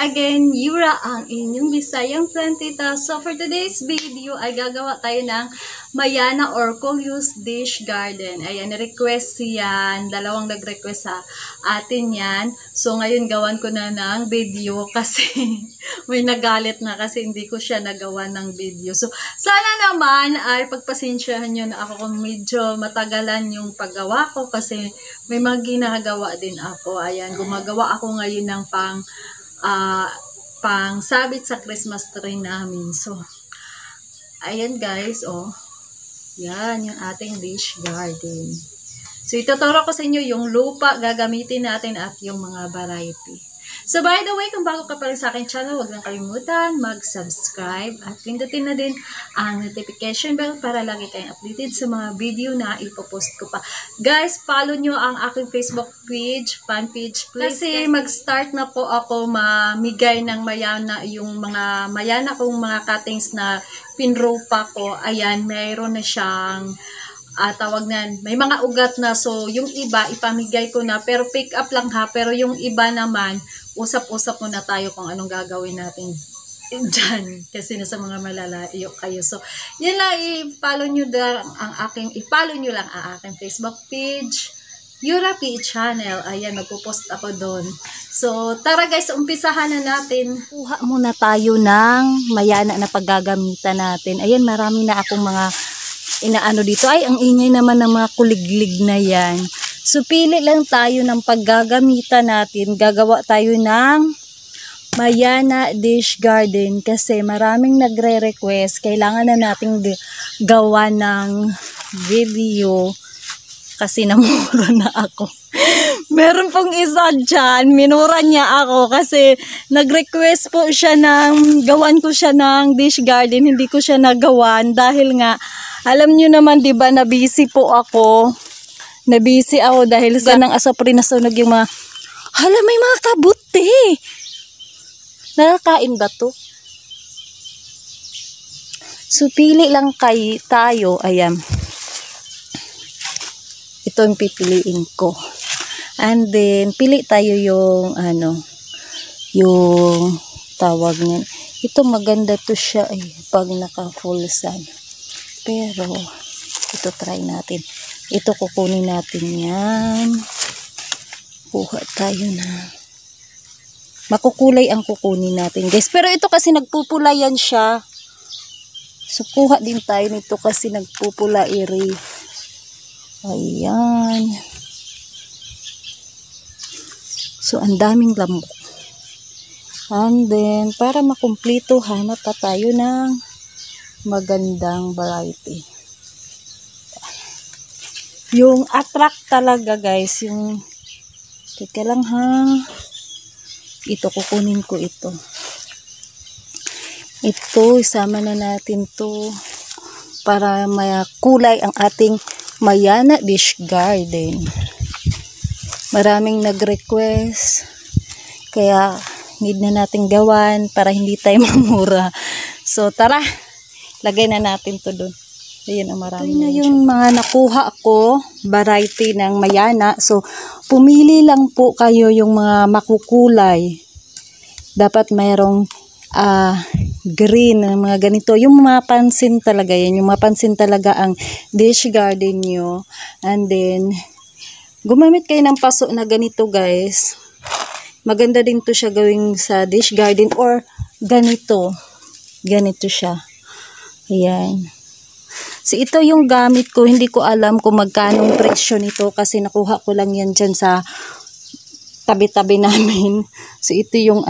again, Yura, ang inyong Bisayang plantita. So for today's video ay gagawa tayo ng mayana or Coleus dish garden. Ayan, request yan. Dalawang nag-request sa atin yan. So ngayon gawan ko na ng video kasi may nagalit na kasi hindi ko siya nagawa ng video. So sana naman ay pagpasensyahan nyo na ako kung medyo matagalan yung paggawa ko kasi may mga ginagawa din ako. Ayan, gumagawa ako ngayon ng pang sabit sa Christmas tree namin. So, ayan guys, oh. Yan, yung ating dish garden. So, ituturo ko sa inyo yung lupa gagamitin natin at yung mga variety. So, by the way, kung bago ka pa rin sa akin channel, huwag lang kalimutan mag-subscribe at pindutin na din ang notification bell para lagi kayong updated sa mga video na ipopost ko pa. Guys, follow nyo ang aking Facebook page, fan page, please. Kasi mag-start na po ako mamigay ng mayana, yung mga mayana kong mga cuttings na pinropa ko. Ayan, mayroon na siyang tawag na, may mga ugat na. So, yung iba, ipamigay ko na. Pero pick up lang ha. Pero yung iba naman, usap-usap muna tayo kung anong gagawin natin dyan. Kasi nasa mga malalayo kayo. So, yun lang, i-follow nyo lang ang aking Facebook page, Yura P channel. Ayan, magpo-post ako doon. So, tara guys, umpisahan na natin. Kuha muna tayo ng mayana na paggagamitan natin. Ayan, marami na akong mga inaano dito. Ay, ang ingay naman ng mga kuliglig na yan. So, pili lang tayo ng paggagamitan natin. Gagawa tayo ng mayana dish garden kasi maraming nagre-request. Kailangan na nating gawa ng video kasi namura na ako. Meron pong isa dyan, minura niya ako kasi nag-request po siya ng gawan ko siya ng dish garden. Hindi ko siya nagawan dahil nga, alam nyo naman diba na busy po ako. Na-busy ako dahil sa nang asapri na sunog yung mga, hala, may mga kabuti. Nakakain ba to? So, pili lang tayo. Ayan. Ito yung pipiliin ko. And then, pili tayo yung, yung tawag niyan. Ito maganda to siya pag naka-full sun. Pero, ito try natin. Ito kukunin natin yan. Kuha tayo na. Makukulay ang kukunin natin guys. Pero ito kasi nagpupula yan siya. So kuha din tayo nito kasi nagpupula iri. Ayan. So ang daming lamok. And then para makumplito hanap pa tayo ng magandang variety. Yung attract talaga guys, yung teka lang ha, ito kukunin ko ito isama na natin to para makulay ang ating mayana dish garden. Maraming nag-request kaya need na natin gawan para hindi tayo mamura. So tara, lagay na natin to doon. Ayan, marami na yung mga nakuha ko, variety ng mayana. So, pumili lang po kayo yung mga makukulay. Dapat mayroong green, mga ganito. Yung mapansin talaga yan. Yung mapansin talaga ang dish garden nyo. And then, gumamit kayo ng paso na ganito guys. Maganda din to siya gawing sa dish garden or ganito. Ganito siya. Ayan. So, ito yung gamit ko. Hindi ko alam kung magkano ang presyo nito kasi nakuha ko lang yan dyan sa tabi-tabi namin. So, ito yung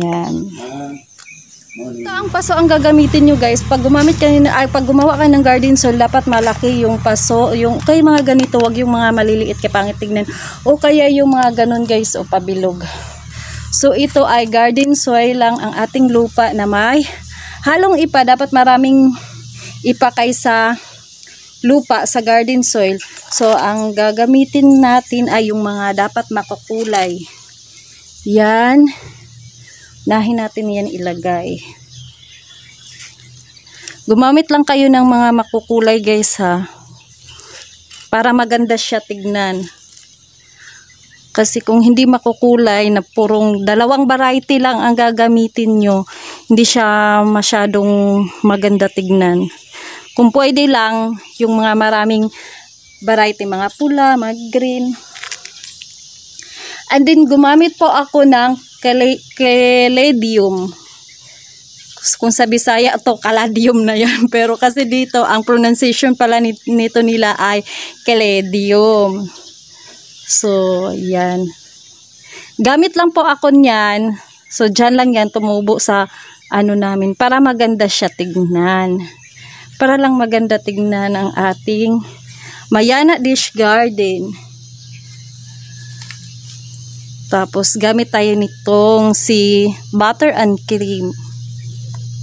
yan. Ito ang paso ang gagamitin nyo guys. Pag gumamit pag gumawa ka ng garden soil, dapat malaki yung paso. Yung, kaya mga ganito, wag yung mga maliliit kaya pangit tignan. O kaya yung mga ganun guys, o pabilog. So, ito ay garden soil lang ang ating lupa na may halong ipa. Dapat maraming ipa kaysa lupa sa garden soil. So, ang gagamitin natin ay yung mga dapat makukulay. Yan. Nahin natin yan ilagay. Gumamit lang kayo ng mga makukulay guys ha. Para maganda siya tignan. Kasi kung hindi makukulay na purong dalawang variety lang ang gagamitin nyo, hindi siya masyadong maganda tignan. Kung pwede lang, yung mga maraming variety, mga pula, mga green. And then gumamit po ako ng caladium. Kung sa Bisaya to caladium na yan. Pero kasi dito, ang pronunciation pala nito nila ay caladium. So, yan. Gamit lang po ako niyan. So, dyan lang yan tumubo sa ano namin. Para maganda siya tignan. Para lang maganda tignan ang ating Mayana Dish Garden. Tapos, gamit tayo nitong si Butter and Cream.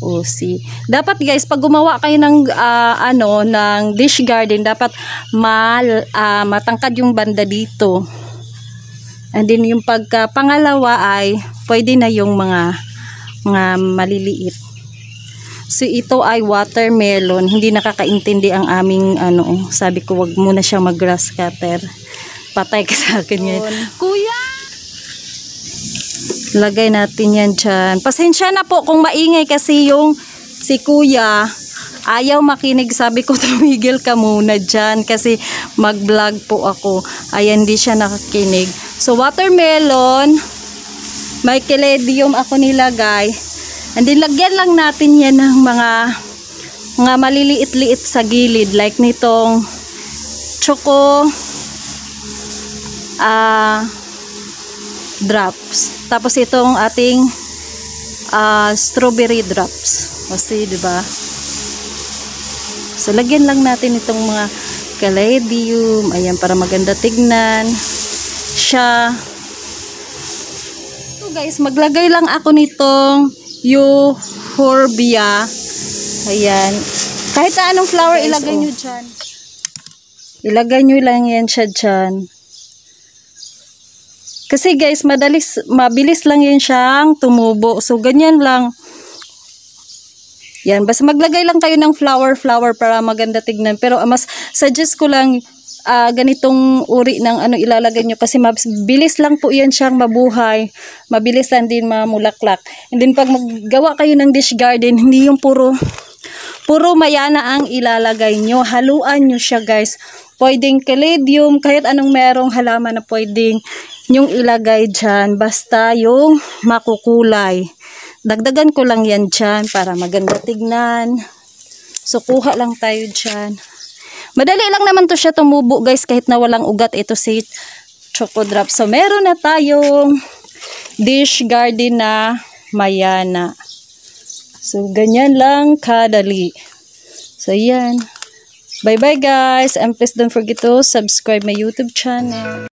O si. Dapat guys, pag gumawa kayo ng ng dish garden, dapat matangkad yung banda dito. And then yung pangalawa ay pwede na yung mga maliliit. So ito ay watermelon. Hindi nakakaintindi ang aming sabi ko wag muna siyang mag-grass cutter. Patay ka sa akin ngayon. Kuya! Lagay natin yan dyan. Pasensya na po kung maingay kasi yung si kuya ayaw makinig. Sabi ko tumigil ka muna dyan kasi mag-vlog po ako. Ayan, di siya nakakinig. So watermelon, may caladium ako nilagay. And then lagyan lang natin yan ng mga maliliit-liit sa gilid. Like nitong choco drops. Tapos itong ating strawberry drops. Kasi, di ba? So, lagyan lang natin itong mga caladium. Ayan, para maganda tignan siya. So, guys, maglagay lang ako nitong euphorbia. Ayan. Kahit anong flower, ilagay nyo dyan. Ilagay nyo lang yan siya dyan. Kasi guys, mabilis lang yan siyang tumubo. So, ganyan lang. Yan, basta maglagay lang kayo ng flower para maganda tignan. Pero mas suggest ko lang ganitong uri ng ilalagay nyo. Kasi mabilis lang po yan siyang mabuhay. Mabilis lang din mamulaklak. And then pag maggawa kayo ng dish garden, hindi yung puro mayana ang ilalagay nyo. Haluan nyo siya guys. Pwedeng caladium, kahit anong merong halaman na pwedeng yung ilagay dyan, basta yung makukulay. Dagdagan ko lang yan dyan para maganda tignan. So, kuha lang tayo dyan. Madali lang naman to siya tumubo guys, kahit na walang ugat. Ito si Choco Drop. So, meron na tayong dish garden na mayana. So, ganyan lang kadali. So, yan. Bye-bye guys. And please don't forget to subscribe my YouTube channel.